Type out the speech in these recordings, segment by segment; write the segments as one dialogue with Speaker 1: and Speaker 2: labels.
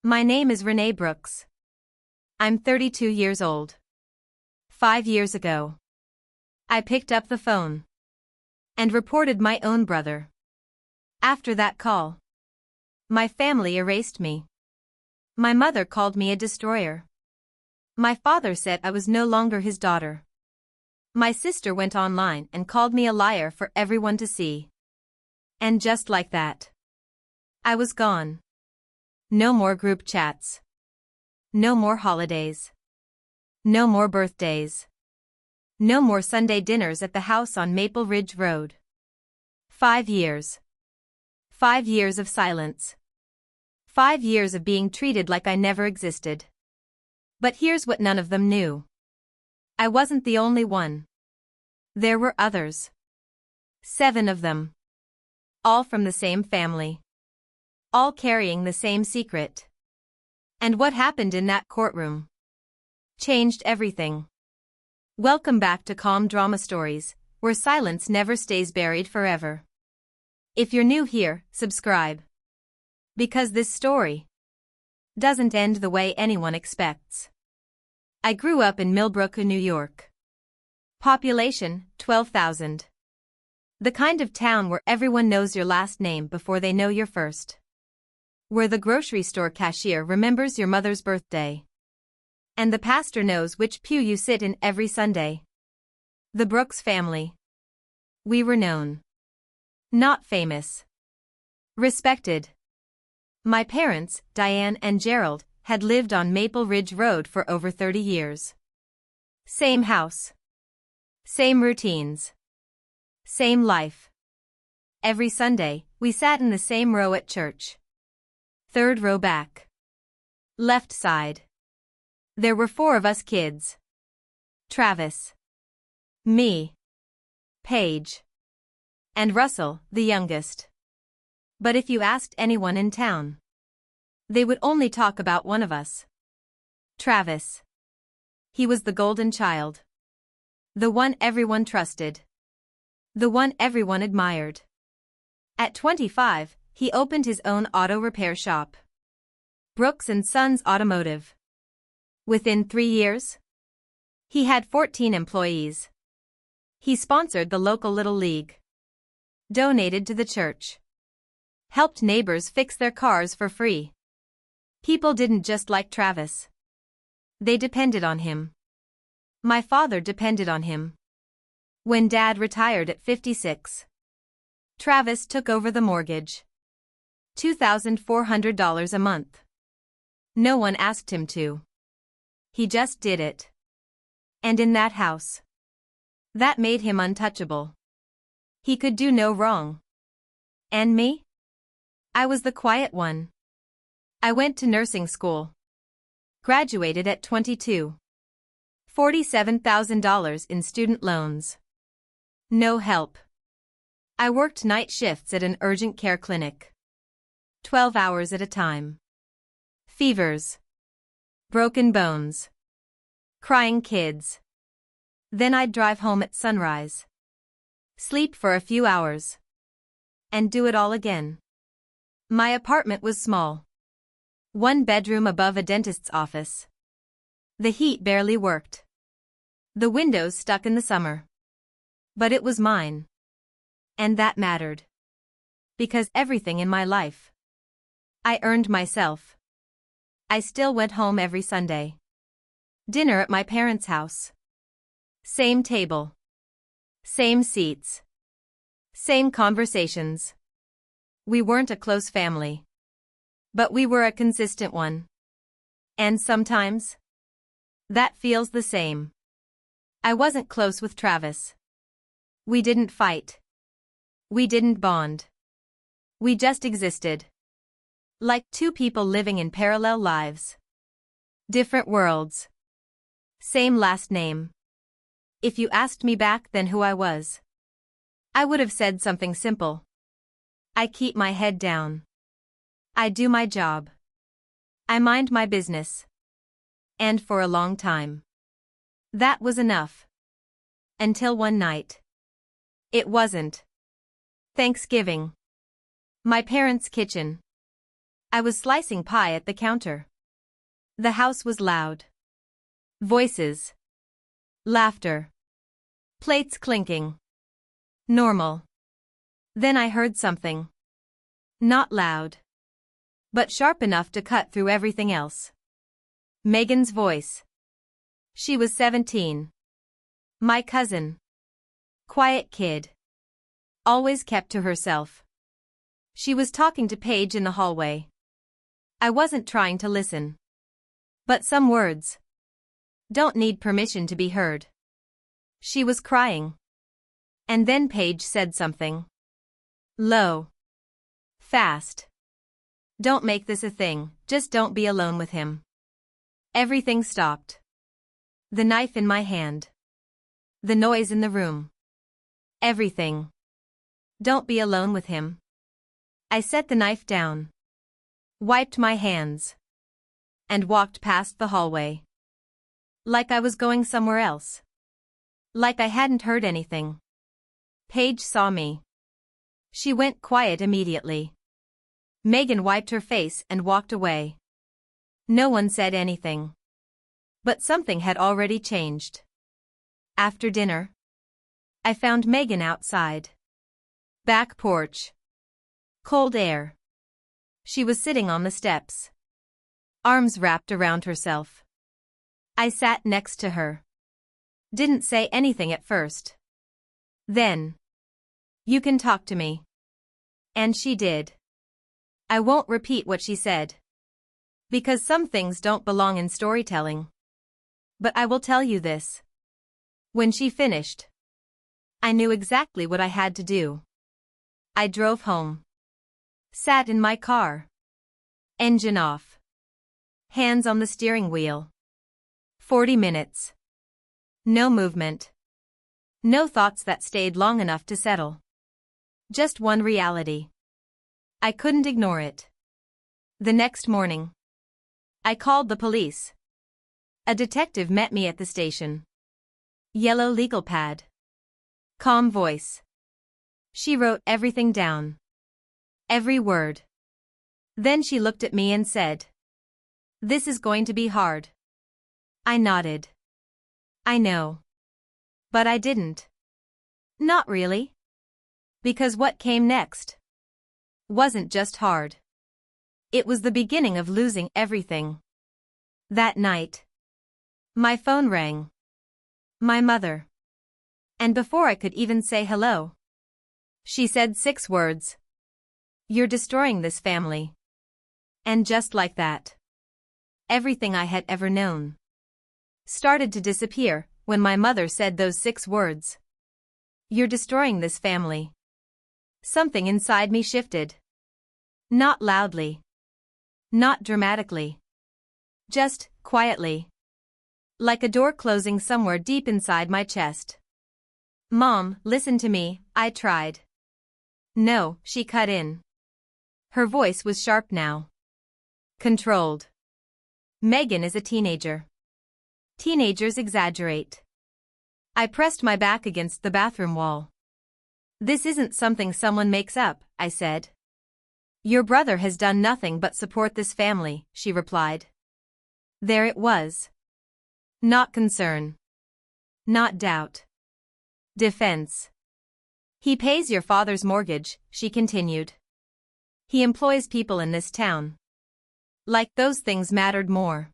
Speaker 1: My name is Renee Brooks. I'm 32 years old. 5 years ago, I picked up the phone and reported my own brother. After that call, my family erased me. My mother called me a destroyer. My father said I was no longer his daughter. My sister went online and called me a liar for everyone to see. And just like that, I was gone. No more group chats. No more holidays. No more birthdays. No more Sunday dinners at the house on Maple Ridge Road. 5 years. 5 years of silence. 5 years of being treated like I never existed. But here's what none of them knew. I wasn't the only one. There were others. 7 of them. All from the same family. All carrying the same secret. And what happened in that courtroom changed everything. Welcome back to Calm Drama Stories, where silence never stays buried forever. If you're new here, subscribe. Because this story doesn't end the way anyone expects. I grew up in Millbrook, New York. Population, 12,000. The kind of town where everyone knows your last name before they know your first. Where the grocery store cashier remembers your mother's birthday. And the pastor knows which pew you sit in every Sunday. The Brooks family. We were known. Not famous. Respected. My parents, Diane and Gerald, had lived on Maple Ridge Road for over 30 years. Same house. Same routines. Same life. Every Sunday, we sat in the same row at church. 3rd row back. Left side. There were 4 of us kids. Travis. Me. Paige. And Russell, the youngest. But if you asked anyone in town, they would only talk about one of us. Travis. He was the golden child. The one everyone trusted. The one everyone admired. At 25, he opened his own auto repair shop. Brooks & Sons Automotive. Within 3 years, he had 14 employees. He sponsored the local Little League. Donated to the church. Helped neighbors fix their cars for free. People didn't just like Travis. They depended on him. My father depended on him. When Dad retired at 56, Travis took over the mortgage. $2,400 a month. No one asked him to. He just did it. And in that house, that made him untouchable. He could do no wrong. And me? I was the quiet one. I went to nursing school. Graduated at 22. $47,000 in student loans. No help. I worked night shifts at an urgent care clinic. 12 hours at a time. Fevers. Broken bones. Crying kids. Then I'd drive home at sunrise. Sleep for a few hours. And do it all again. My apartment was small. 1 bedroom above a dentist's office. The heat barely worked. The windows stuck in the summer. But it was mine. And that mattered. Because everything in my life, I earned myself. I still went home every Sunday. Dinner at my parents' house. Same table. Same seats. Same conversations. We weren't a close family. But we were a consistent one. And sometimes, that feels the same. I wasn't close with Travis. We didn't fight. We didn't bond. We just existed. Like 2 people living in parallel lives. Different worlds. Same last name. If you asked me back then who I was, I would have said something simple. I keep my head down. I do my job. I mind my business. And for a long time, that was enough. Until one night. It wasn't. Thanksgiving. My parents' kitchen. I was slicing pie at the counter. The house was loud. Voices. Laughter. Plates clinking. Normal. Then I heard something. Not loud. But sharp enough to cut through everything else. Megan's voice. She was 17. My cousin. Quiet kid. Always kept to herself. She was talking to Paige in the hallway. I wasn't trying to listen. But some words don't need permission to be heard. She was crying. And then Paige said something. Low. Fast. Don't make this a thing, just don't be alone with him. Everything stopped. The knife in my hand. The noise in the room. Everything. Don't be alone with him. I set the knife down. Wiped my hands. And walked past the hallway. Like I was going somewhere else. Like I hadn't heard anything. Paige saw me. She went quiet immediately. Megan wiped her face and walked away. No one said anything. But something had already changed. After dinner, I found Megan outside. Back porch. Cold air. She was sitting on the steps. Arms wrapped around herself. I sat next to her. Didn't say anything at first. Then. You can talk to me. And she did. I won't repeat what she said. Because some things don't belong in storytelling. But I will tell you this. When she finished, I knew exactly what I had to do. I drove home. Sat in my car. Engine off. Hands on the steering wheel. 40 minutes. No movement. No thoughts that stayed long enough to settle. Just one reality. I couldn't ignore it. The next morning, I called the police. A detective met me at the station. Yellow legal pad. Calm voice. She wrote everything down. Every word. Then she looked at me and said, "This is going to be hard." I nodded. I know. But I didn't. Not really. Because what came next wasn't just hard. It was the beginning of losing everything. That night, my phone rang. My mother. And before I could even say hello, she said 6 words. "You're destroying this family." And just like that, everything I had ever known started to disappear when my mother said those 6 words. "You're destroying this family." Something inside me shifted. Not loudly. Not dramatically. Just quietly. Like a door closing somewhere deep inside my chest. "Mom, listen to me," I tried. "No," she cut in. Her voice was sharp now. Controlled. "Megan is a teenager. Teenagers exaggerate." I pressed my back against the bathroom wall. "This isn't something someone makes up," I said. "Your brother has done nothing but support this family," she replied. There it was. Not concern. Not doubt. Defense. "He pays your father's mortgage," she continued. "He employs people in this town." Like those things mattered more.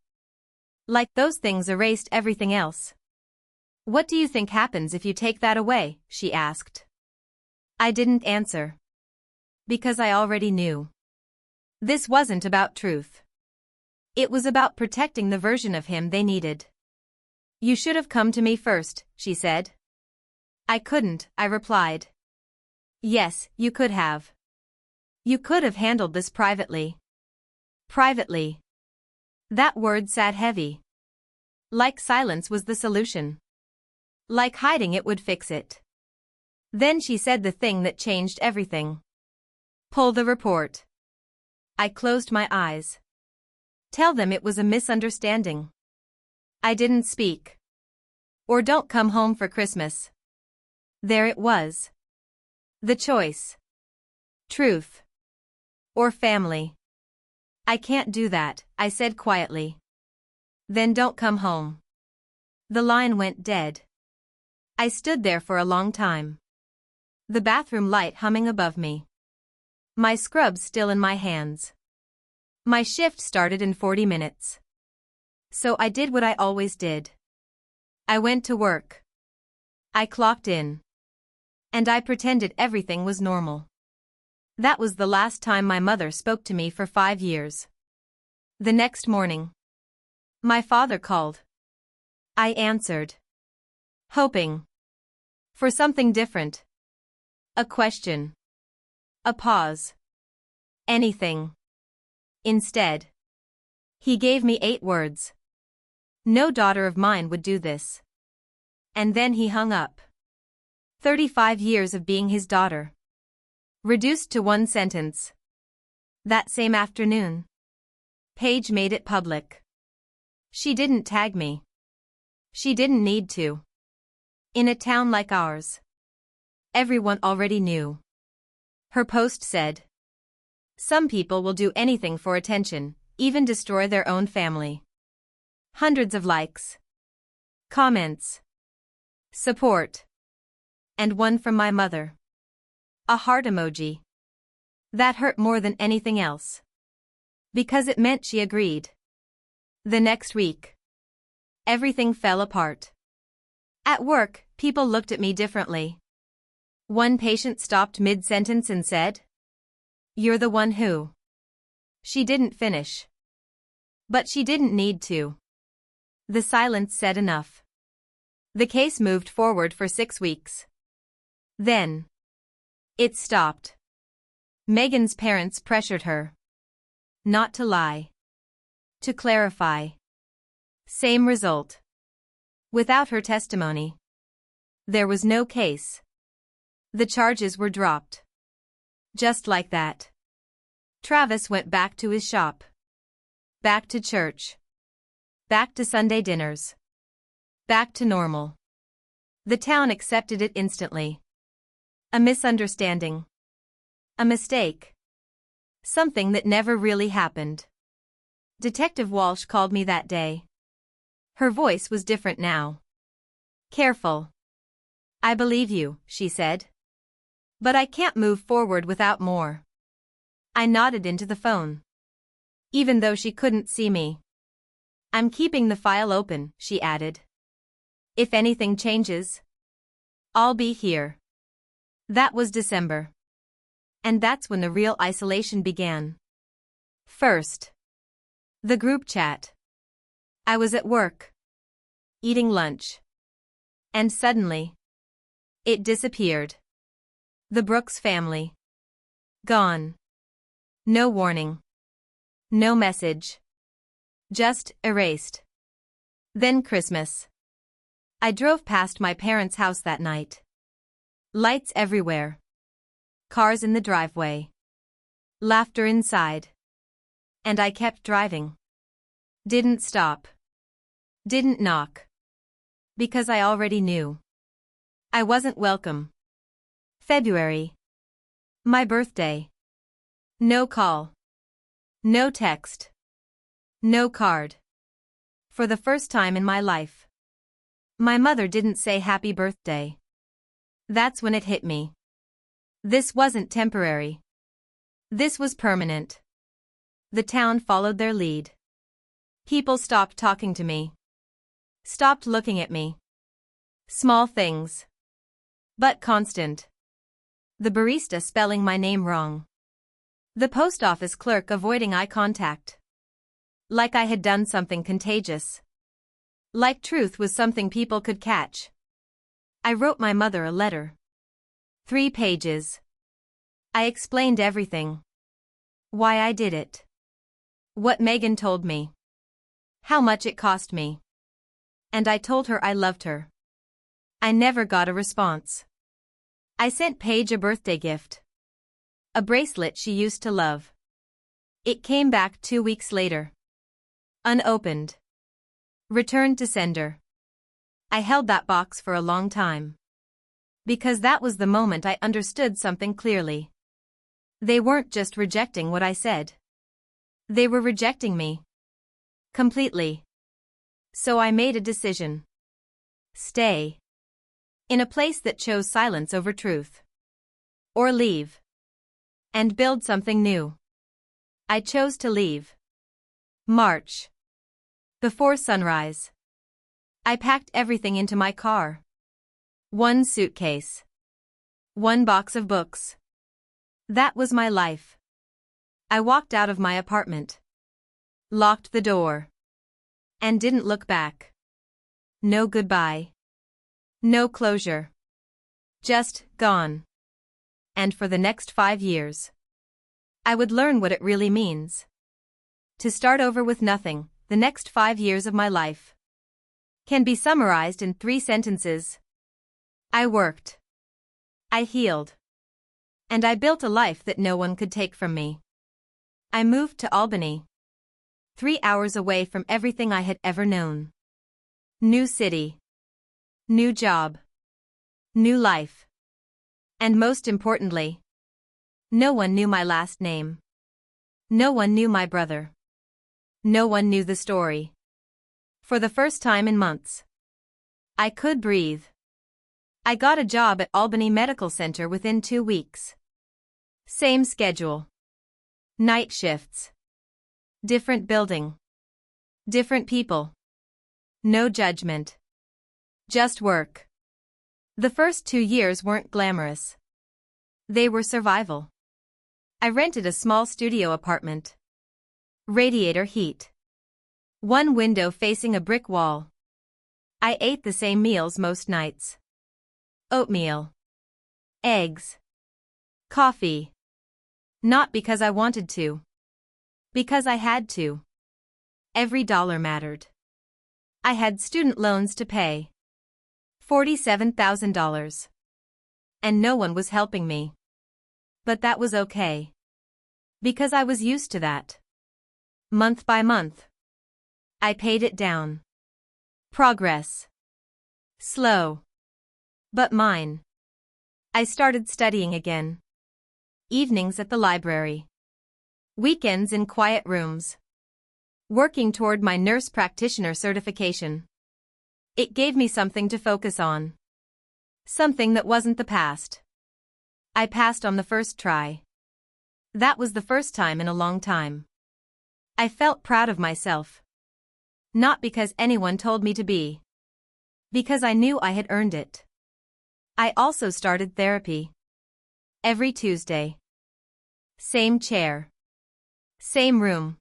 Speaker 1: Like those things erased everything else. "What do you think happens if you take that away?" she asked. I didn't answer. Because I already knew. This wasn't about truth. It was about protecting the version of him they needed. "You should have come to me first," she said. "I couldn't," I replied. "Yes, you could have. You could have handled this privately." Privately. That word sat heavy. Like silence was the solution. Like hiding it would fix it. Then she said the thing that changed everything. "Pull the report." I closed my eyes. "Tell them it was a misunderstanding." I didn't speak. "Or don't come home for Christmas." There it was. The choice. Truth. Or family. I can't do that, I said quietly. Then don't come home. The line went dead. I stood there for a long time. The bathroom light humming above me. My scrubs still in my hands. My shift started in 40 minutes. So I did what I always did. I went to work. I clocked in. And I pretended everything was normal. That was the last time my mother spoke to me for 5 years. The next morning, my father called. I answered. Hoping for something different. A question. A pause. Anything. Instead, he gave me 8 words. No daughter of mine would do this. And then he hung up. 35 years of being his daughter. Reduced to 1 sentence. That same afternoon, Paige made it public. She didn't tag me. She didn't need to. In a town like ours, everyone already knew. Her post said, "Some people will do anything for attention, even destroy their own family." Hundreds of likes, comments, support, and one from my mother. A heart emoji. That hurt more than anything else. Because it meant she agreed. The next week, everything fell apart. At work, people looked at me differently. One patient stopped mid-sentence and said, "You're the one who." She didn't finish. But she didn't need to. The silence said enough. The case moved forward for 6 weeks. Then, it stopped. Megan's parents pressured her. Not to lie. To clarify. Same result. Without her testimony, there was no case. The charges were dropped. Just like that. Travis went back to his shop. Back to church. Back to Sunday dinners. Back to normal. The town accepted it instantly. A misunderstanding. A mistake. Something that never really happened. Detective Walsh called me that day. Her voice was different now. Careful. "I believe you," she said. "But I can't move forward without more." I nodded into the phone. Even though she couldn't see me. "I'm keeping the file open," she added. "If anything changes, I'll be here." That was December. And that's when the real isolation began. First, the group chat. I was at work, eating lunch. And suddenly, it disappeared. The Brooks family. Gone. No warning. No message. Just erased. Then Christmas. I drove past my parents' house that night. Lights everywhere. Cars in the driveway. Laughter inside. And I kept driving. Didn't stop. Didn't knock. Because I already knew. I wasn't welcome. February. My birthday. No call. No text. No card. For the first time in my life. My mother didn't say happy birthday. That's when it hit me. This wasn't temporary. This was permanent. The town followed their lead. People stopped talking to me. Stopped looking at me. Small things. But constant. The barista spelling my name wrong. The post office clerk avoiding eye contact. Like I had done something contagious. Like truth was something people could catch. I wrote my mother a letter. 3 pages. I explained everything. Why I did it. What Megan told me. How much it cost me. And I told her I loved her. I never got a response. I sent Paige a birthday gift. A bracelet she used to love. It came back 2 weeks later. Unopened. Returned to sender. I held that box for a long time. Because that was the moment I understood something clearly. They weren't just rejecting what I said. They were rejecting me. Completely. So I made a decision. Stay. In a place that chose silence over truth. Or leave. And build something new. I chose to leave. March. Before sunrise. I packed everything into my car. One suitcase. One box of books. That was my life. I walked out of my apartment. Locked the door. And didn't look back. No goodbye. No closure. Just gone. And for the next 5 years, I would learn what it really means. To start over with nothing. The next 5 years of my life can be summarized in 3 sentences. I worked. I healed. And I built a life that no one could take from me. I moved to Albany. 3 hours away from everything I had ever known. New city. New job. New life. And most importantly, no one knew my last name. No one knew my brother. No one knew the story. For the first time in months, I could breathe. I got a job at Albany Medical Center within 2 weeks. Same schedule. Night shifts. Different building. Different people. No judgment. Just work. The first 2 years weren't glamorous. They were survival. I rented a small studio apartment. Radiator heat. One window facing a brick wall. I ate the same meals most nights. Oatmeal. Eggs. Coffee. Not because I wanted to. Because I had to. Every dollar mattered. I had student loans to pay. $47,000. And no one was helping me. But that was okay. Because I was used to that. Month by month. I paid it down. Progress. Slow. But mine. I started studying again. Evenings at the library. Weekends in quiet rooms. Working toward my nurse practitioner certification. It gave me something to focus on. Something that wasn't the past. I passed on the first try. That was the first time in a long time. I felt proud of myself. Not because anyone told me to be. Because I knew I had earned it. I also started therapy. Every Tuesday. Same chair. Same room.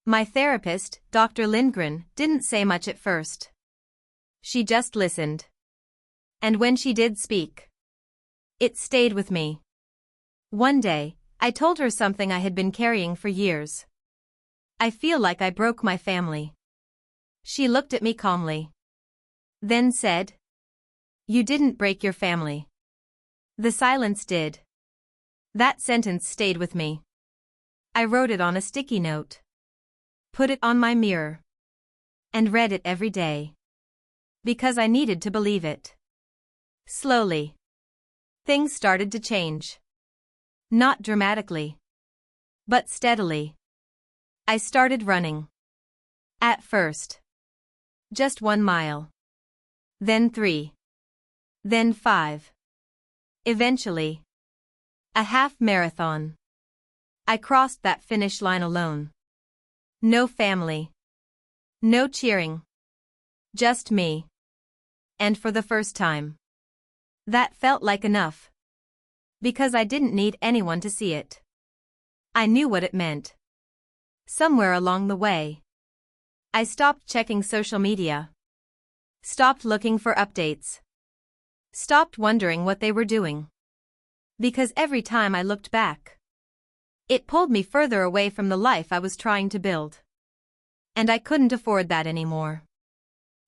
Speaker 1: My therapist, Dr. Lindgren, didn't say much at first. She just listened. And when she did speak, it stayed with me. One day, I told her something I had been carrying for years. I feel like I broke my family. She looked at me calmly. Then said, "You didn't break your family. The silence did." That sentence stayed with me. I wrote it on a sticky note. Put it on my mirror. And read it every day. Because I needed to believe it. Slowly. Things started to change. Not dramatically. But steadily. I started running. At first. Just 1 mile. Then 3. Then 5. Eventually. A half marathon. I crossed that finish line alone. No family. No cheering. Just me. And for the first time. That felt like enough. Because I didn't need anyone to see it. I knew what it meant. Somewhere along the way, I stopped checking social media. Stopped looking for updates. Stopped wondering what they were doing. Because every time I looked back, it pulled me further away from the life I was trying to build. And I couldn't afford that anymore.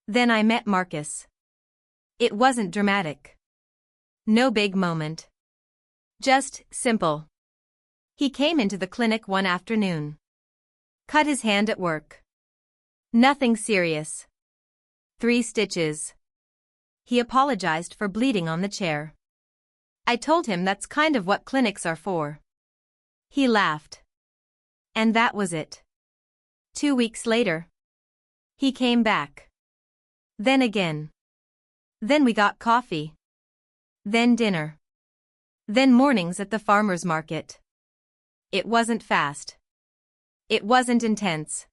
Speaker 1: Then I met Marcus. It wasn't dramatic. No big moment. Just simple. He came into the clinic one afternoon. Cut his hand at work. Nothing serious. 3 stitches. He apologized for bleeding on the chair. I told him that's kind of what clinics are for. He laughed. And that was it. 2 weeks later, he came back. Then again. Then we got coffee. Then dinner. Then mornings at the farmer's market. It wasn't fast. It wasn't intense.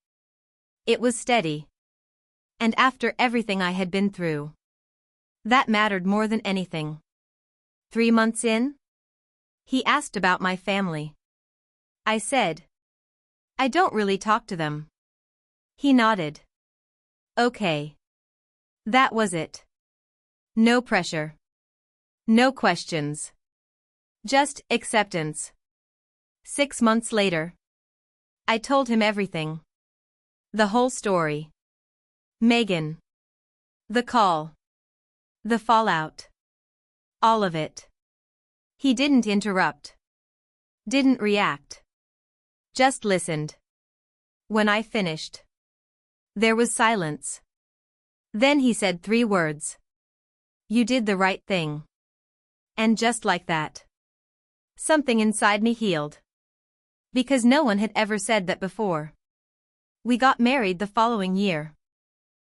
Speaker 1: It was steady. And after everything I had been through, that mattered more than anything. 3 months in, he asked about my family. I said, I don't really talk to them. He nodded. Okay. That was it. No pressure. No questions. Just acceptance. 6 months later, I told him everything. The whole story. Megan. The call. The fallout. All of it. He didn't interrupt. Didn't react. Just listened. When I finished, there was silence. Then he said 3 words. You did the right thing. And just like that, something inside me healed. Because no one had ever said that before. We got married the following year.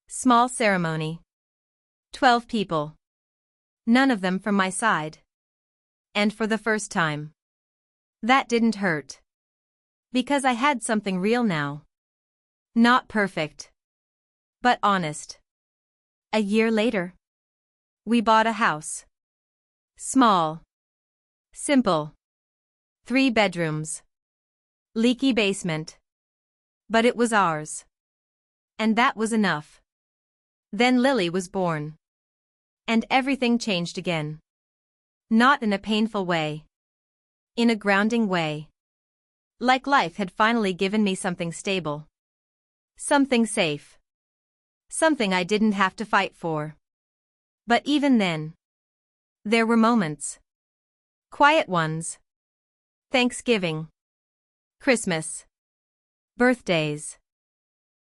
Speaker 1: Small ceremony. 12 people. None of them from my side. And for the first time, that didn't hurt. Because I had something real now. Not perfect, but honest. A year later, we bought a house. Small. Simple. 3 bedrooms. Leaky basement. But it was ours. And that was enough. Then Lily was born. And everything changed again. Not in a painful way. In a grounding way. Like life had finally given me something stable. Something safe. Something I didn't have to fight for. But even then, there were moments. Quiet ones. Thanksgiving. Christmas. Birthdays.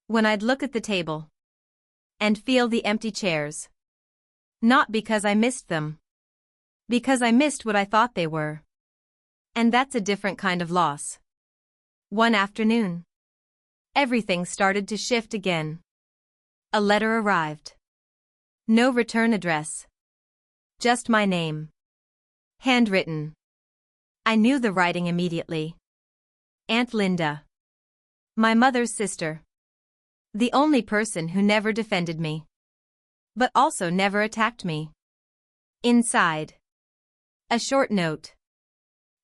Speaker 1: When I'd look at the table and feel the empty chairs. Not because I missed them. Because I missed what I thought they were. And that's a different kind of loss. One afternoon, everything started to shift again. A letter arrived. No return address. Just my name. Handwritten. I knew the writing immediately. Aunt Linda. My mother's sister. The only person who never defended me. But also never attacked me. Inside. A short note.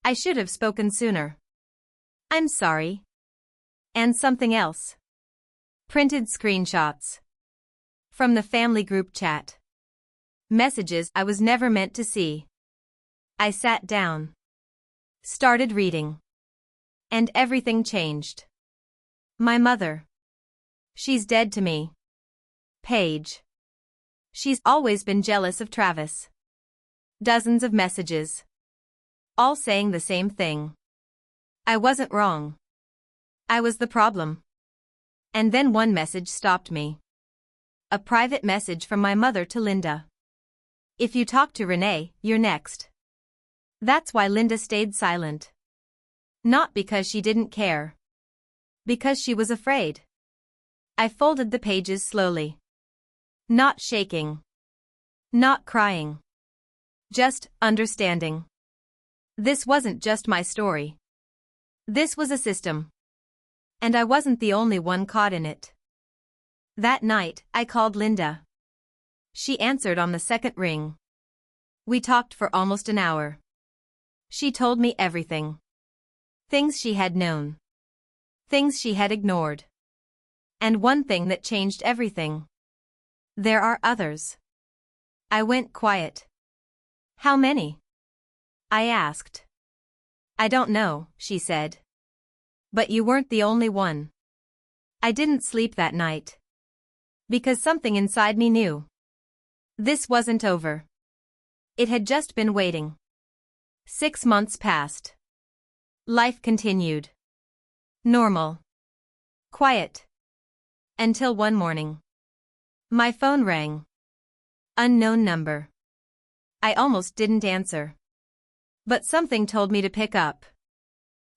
Speaker 1: I should have spoken sooner. I'm sorry. And something else. Printed screenshots. From the family group chat. Messages I was never meant to see. I sat down. Started reading. And everything changed. My mother. She's dead to me. Paige. She's always been jealous of Travis. Dozens of messages. All saying the same thing. I wasn't wrong. I was the problem. And then one message stopped me. A private message from my mother to Linda. If you talk to Renee, you're next. That's why Linda stayed silent. Not because she didn't care. Because she was afraid. I folded the pages slowly. Not shaking. Not crying. Just understanding. This wasn't just my story. This was a system. And I wasn't the only one caught in it. That night, I called Linda. She answered on the second ring. We talked for almost an hour. She told me everything. Things she had known. Things she had ignored. And one thing that changed everything. There are others. I went quiet. How many? I asked. I don't know, she said. But you weren't the only one. I didn't sleep that night. Because something inside me knew. This wasn't over. It had just been waiting. 6 months passed. Life continued. Normal. Quiet. Until one morning. My phone rang. Unknown number. I almost didn't answer. But something told me to pick up.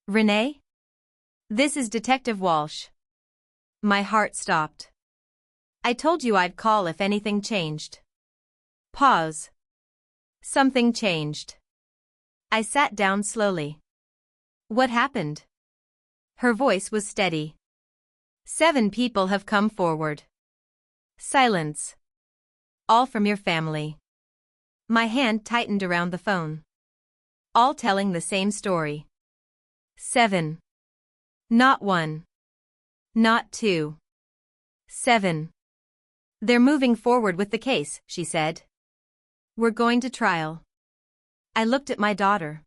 Speaker 1: Renee? This is Detective Walsh. My heart stopped. I told you I'd call if anything changed. Pause. Something changed. I sat down slowly. What happened? Her voice was steady. 7 people have come forward. Silence. All from your family. My hand tightened around the phone. All telling the same story. 7. Not 1. Not 2. 7. They're moving forward with the case, she said. We're going to trial. I looked at my daughter.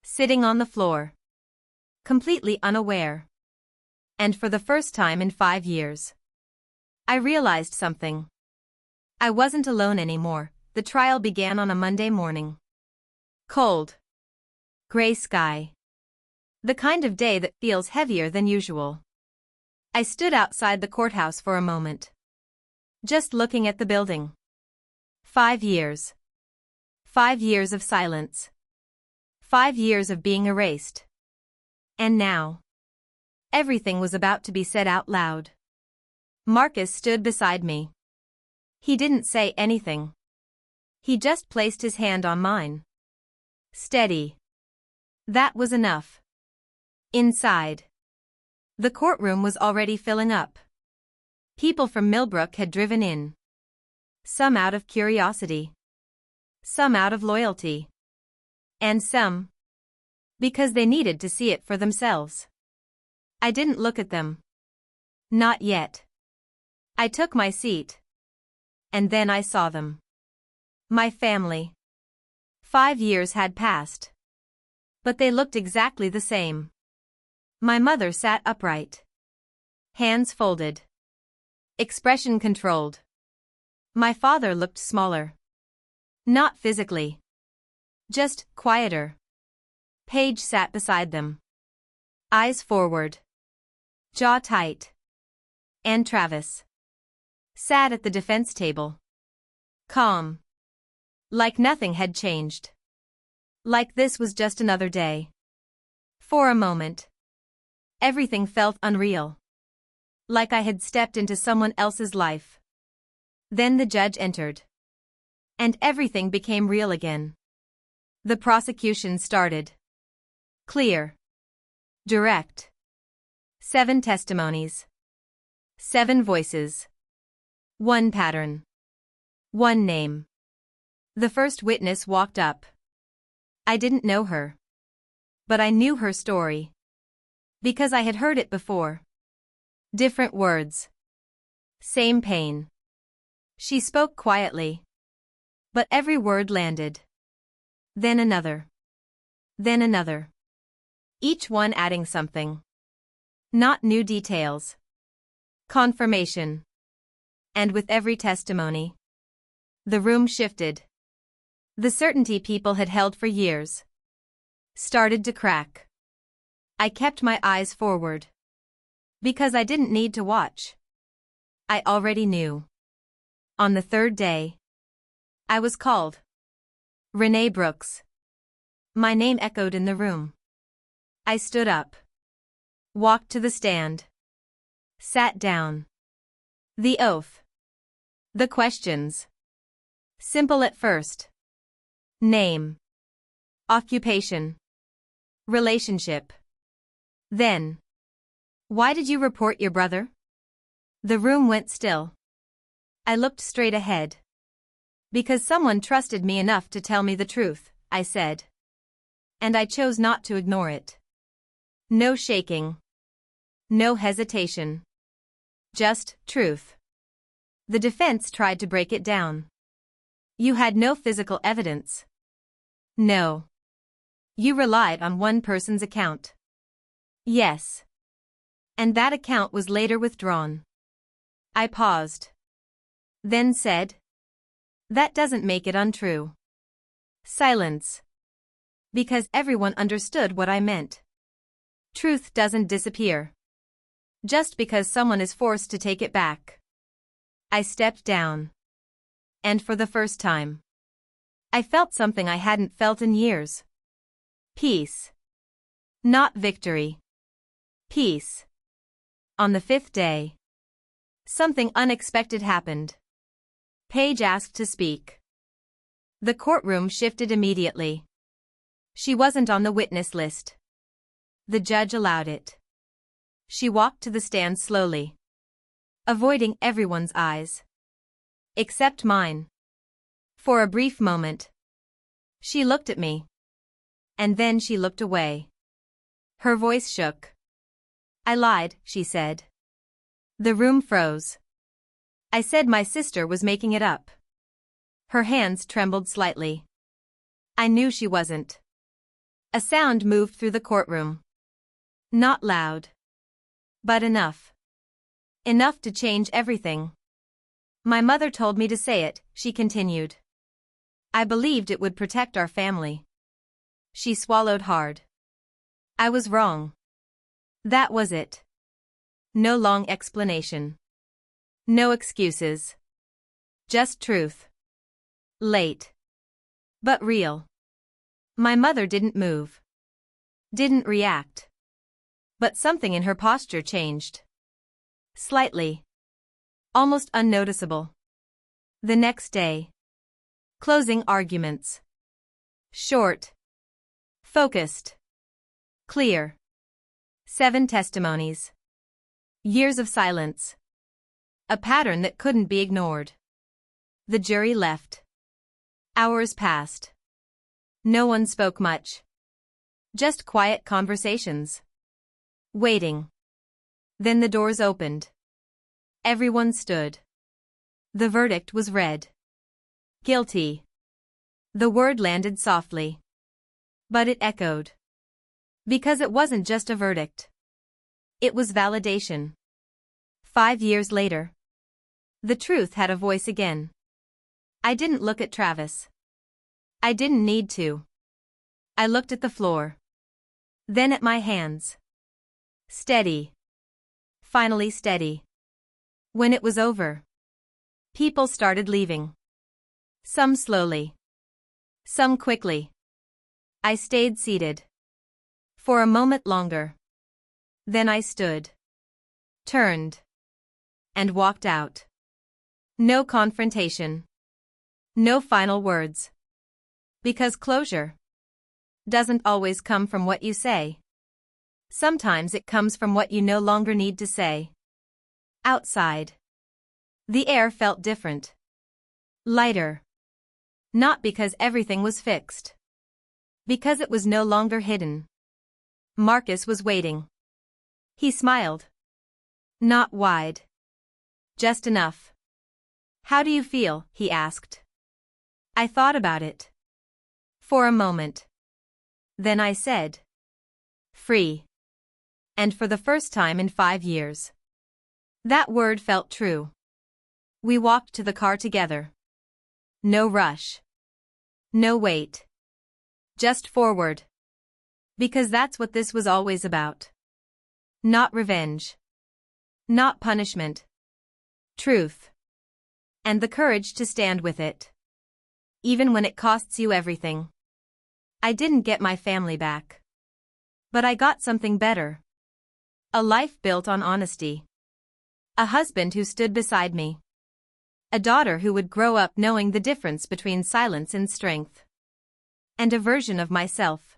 Speaker 1: Sitting on the floor. Completely unaware. And for the first time in 5 years, I realized something. I wasn't alone anymore. The trial began on a Monday morning. Cold. Gray sky. The kind of day that feels heavier than usual. I stood outside the courthouse for a moment. Just looking at the building. 5 years. 5 years of silence. 5 years of being erased. And now, everything was about to be said out loud. Marcus stood beside me. He didn't say anything. He just placed his hand on mine. Steady. That was enough. Inside, the courtroom was already filling up. People from Millbrook had driven in. Some out of curiosity. Some out of loyalty. And some because they needed to see it for themselves. I didn't look at them. Not yet. I took my seat. And then I saw them. My family. 5 years had passed. But they looked exactly the same. My mother sat upright. Hands folded. Expression controlled. My father looked smaller. Not physically. Just quieter. Paige sat beside them. Eyes forward. Jaw tight. And Travis sat at the defense table. Calm. Like nothing had changed. Like this was just another day. For a moment, everything felt unreal. Like I had stepped into someone else's life. Then the judge entered. And everything became real again. The prosecution started. Clear. Direct. 7 testimonies. 7 voices. 1 pattern. 1 name. The first witness walked up. I didn't know her. But I knew her story. Because I had heard it before. Different words. Same pain. She spoke quietly. But every word landed. Then another. Then another. Each one adding something. Not new details. Confirmation. And with every testimony, the room shifted. The certainty people had held for years started to crack. I kept my eyes forward. Because I didn't need to watch. I already knew. On the 3rd day, I was called. Renee Brooks. My name echoed in the room. I stood up. Walked to the stand. Sat down. The oath. The questions. Simple at first. Name. Occupation. Relationship. Then. Why did you report your brother? The room went still. I looked straight ahead. Because someone trusted me enough to tell me the truth, I said. And I chose not to ignore it. No shaking. No hesitation. Just truth. The defense tried to break it down. You had no physical evidence. No. You relied on one person's account. Yes. And that account was later withdrawn. I paused. Then said, that doesn't make it untrue. Silence. Because everyone understood what I meant. Truth doesn't disappear. Just because someone is forced to take it back. I stepped down. And for the first time, I felt something I hadn't felt in years. Peace. Not victory. Peace. On the fifth day, something unexpected happened. Paige asked to speak. The courtroom shifted immediately. She wasn't on the witness list. The judge allowed it. She walked to the stand slowly, avoiding everyone's eyes. Except mine. For a brief moment, she looked at me. And then she looked away. Her voice shook. I lied, she said. The room froze. I said my sister was making it up. Her hands trembled slightly. I knew she wasn't. A sound moved through the courtroom. Not loud. But enough. Enough to change everything. My mother told me to say it, she continued. I believed it would protect our family. She swallowed hard. I was wrong. That was it. No long explanation. No excuses. Just truth. Late. But real. My mother didn't move. Didn't react. But something in her posture changed. Slightly. Almost unnoticeable. The next day. Closing arguments. Short. Focused. Clear. 7 testimonies. Years of silence. A pattern that couldn't be ignored. The jury left. Hours passed. No one spoke much. Just quiet conversations. Waiting. Then the doors opened. Everyone stood. The verdict was read. Guilty. The word landed softly. But it echoed. Because it wasn't just a verdict. It was validation. 5 years later. The truth had a voice again. I didn't look at Travis. I didn't need to. I looked at the floor. Then at my hands. Steady. Finally steady. When it was over, people started leaving. Some slowly. Some quickly. I stayed seated. For a moment longer. Then I stood. Turned. And walked out. No confrontation. No final words. Because closure doesn't always come from what you say. Sometimes it comes from what you no longer need to say. Outside. The air felt different. Lighter. Not because everything was fixed. Because it was no longer hidden. Marcus was waiting. He smiled. Not wide. Just enough. How do you feel? He asked. I thought about it. For a moment. Then I said. Free. And for the first time in 5 years. That word felt true. We walked to the car together. No rush. No wait. Just forward. Because that's what this was always about. Not revenge. Not punishment. Truth. And the courage to stand with it. Even when it costs you everything. I didn't get my family back. But I got something better. A life built on honesty. A husband who stood beside me. A daughter who would grow up knowing the difference between silence and strength. And a version of myself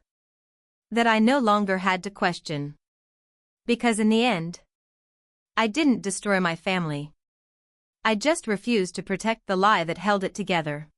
Speaker 1: that I no longer had to question. Because in the end, I didn't destroy my family. I just refused to protect the lie that held it together.